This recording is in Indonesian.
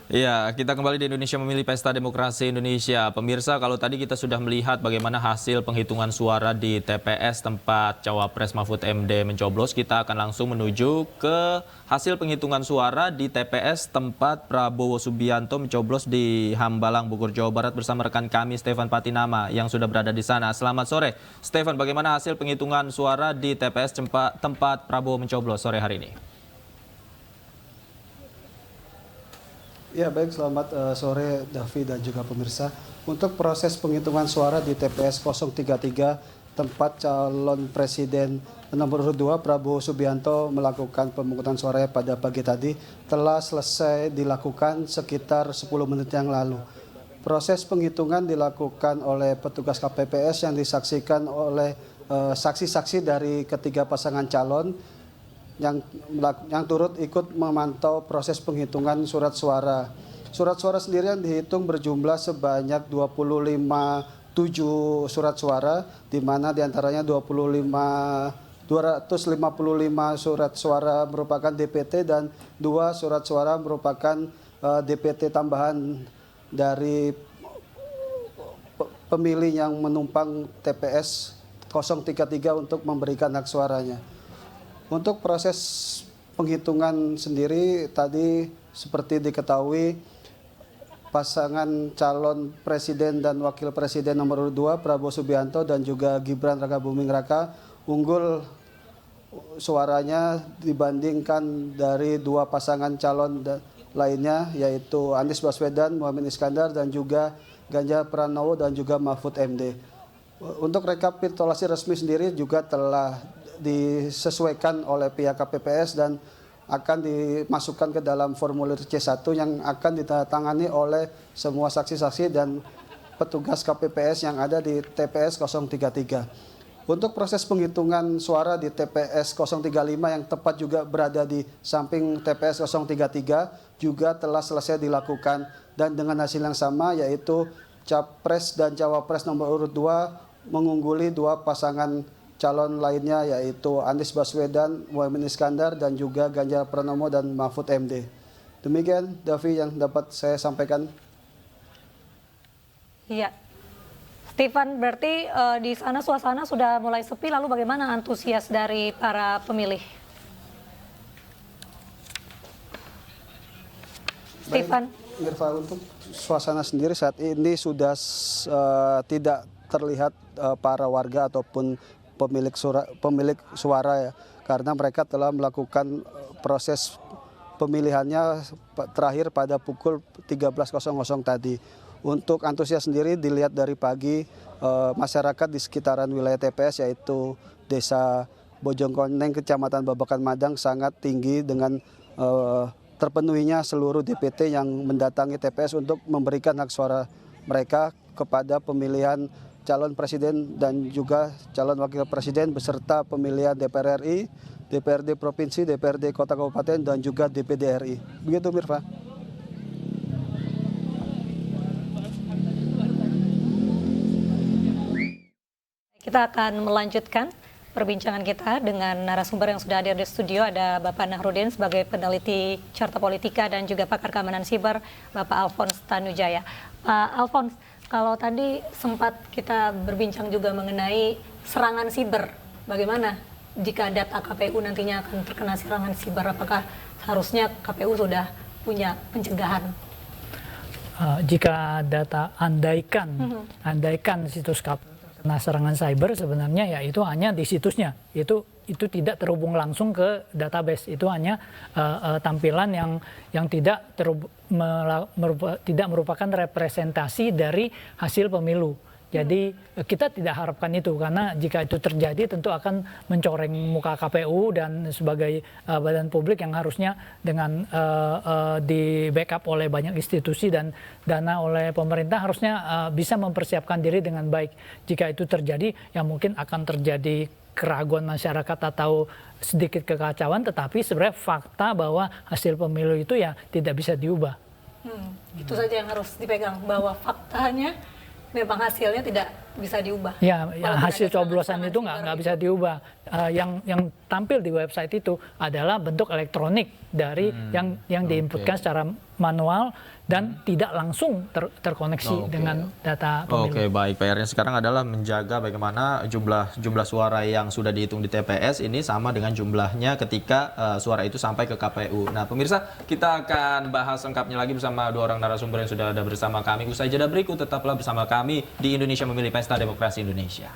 Iya, kita kembali di Indonesia Memilih Pesta Demokrasi Indonesia. Pemirsa, kalau tadi kita sudah melihat bagaimana hasil penghitungan suara di TPS tempat Cawapres Mahfud MD mencoblos, kita akan langsung menuju ke hasil penghitungan suara di TPS tempat Prabowo Subianto mencoblos di Hambalang, Bogor, Jawa Barat bersama rekan kami Stefan Patinama yang sudah berada di sana. Selamat sore, Stefan. Bagaimana hasil penghitungan suara di TPS tempat Prabowo mencoblos sore hari ini? Ya baik, selamat sore Davi dan juga pemirsa. Untuk proses penghitungan suara di TPS 033 tempat calon presiden nomor 2 Prabowo Subianto melakukan pemungutan suaranya pada pagi tadi telah selesai dilakukan sekitar 10 menit yang lalu. Proses penghitungan dilakukan oleh petugas KPPS yang disaksikan oleh saksi-saksi dari ketiga pasangan calon yang turut ikut memantau proses penghitungan surat suara. Surat suara sendiri yang dihitung berjumlah sebanyak 257 surat suara, di mana diantaranya 255 surat suara merupakan DPT dan 2 surat suara merupakan DPT tambahan dari pemilih yang menumpang TPS 033 untuk memberikan hak suaranya. Untuk proses penghitungan sendiri tadi seperti diketahui pasangan calon presiden dan wakil presiden nomor 2 Prabowo Subianto dan juga Gibran Rakabuming Raka unggul suaranya dibandingkan dari 2 pasangan calon lainnya yaitu Anies Baswedan, Muhaimin Iskandar dan juga Ganjar Pranowo dan juga Mahfud MD. Untuk rekapitulasi resmi sendiri juga telah disesuaikan oleh pihak KPPS dan akan dimasukkan ke dalam formulir C1 yang akan ditandatangani oleh semua saksi-saksi dan petugas KPPS yang ada di TPS 033. Untuk proses penghitungan suara di TPS 035 yang tepat juga berada di samping TPS 033 juga telah selesai dilakukan dan dengan hasil yang sama yaitu Capres dan Cawapres nomor urut 2 mengungguli 2 pasangan calon lainnya yaitu Anies Baswedan, Muhaimin Iskandar dan juga Ganjar Pranowo dan Mahfud MD. Demikian Davi yang dapat saya sampaikan. Iya. Stefan, berarti di sana suasana sudah mulai sepi, lalu bagaimana antusias dari para pemilih? Stefan. Mirfa, untuk suasana sendiri saat ini sudah tidak terlihat para warga ataupun pemilik suara ya, karena mereka telah melakukan proses pemilihannya terakhir pada pukul 13.00 tadi. Untuk antusias sendiri dilihat dari pagi masyarakat di sekitaran wilayah TPS yaitu Desa Bojongkoneng, Kecamatan Babakan Madang sangat tinggi dengan terpenuhinya seluruh DPT yang mendatangi TPS untuk memberikan hak suara mereka kepada pemilihan calon presiden dan juga calon wakil presiden beserta pemilihan DPR RI, DPRD Provinsi, DPRD Kota Kabupaten dan juga DPD RI. Begitu Mirfa. Kita akan melanjutkan perbincangan kita dengan narasumber yang sudah hadir di studio. Ada Bapak Nahrudin sebagai peneliti Carta Politika dan juga pakar keamanan siber, Bapak Alphonse Tanujaya. Pak Alphonse, kalau tadi sempat kita berbincang juga mengenai serangan siber, bagaimana jika data KPU nantinya akan terkena serangan siber, apakah seharusnya KPU sudah punya pencegahan? Jika data andaikan situs KPU terkena serangan cyber, sebenarnya ya itu hanya di situsnya, itu tidak terhubung langsung ke database, itu hanya tampilan yang tidak merupakan representasi dari hasil pemilu. Jadi kita tidak harapkan itu, karena jika itu terjadi tentu akan mencoreng muka KPU dan sebagai badan publik yang harusnya dengan di backup oleh banyak institusi dan dana oleh pemerintah harusnya bisa mempersiapkan diri dengan baik. Jika itu terjadi ya mungkin akan terjadi keraguan masyarakat atau sedikit kekacauan, tetapi sebenarnya fakta bahwa hasil pemilu itu ya tidak bisa diubah. Itu saja yang harus dipegang, bahwa faktanya memang hasilnya tidak bisa diubah. Ya, yang Walaupun hasil ada coblosan serangan itu siber nggak bisa diubah. Yang tampil di website itu adalah bentuk elektronik dari yang diinputkan secara manual dan tidak langsung terkoneksi dengan data pemilu. Oke, baik. PR-nya sekarang adalah menjaga bagaimana jumlah suara yang sudah dihitung di TPS ini sama dengan jumlahnya ketika suara itu sampai ke KPU. Nah, pemirsa, kita akan bahas lengkapnya lagi bersama dua orang narasumber yang sudah ada bersama kami. Usai jeda berikut, tetaplah bersama kami di Indonesia Memilih Pesta Demokrasi Indonesia.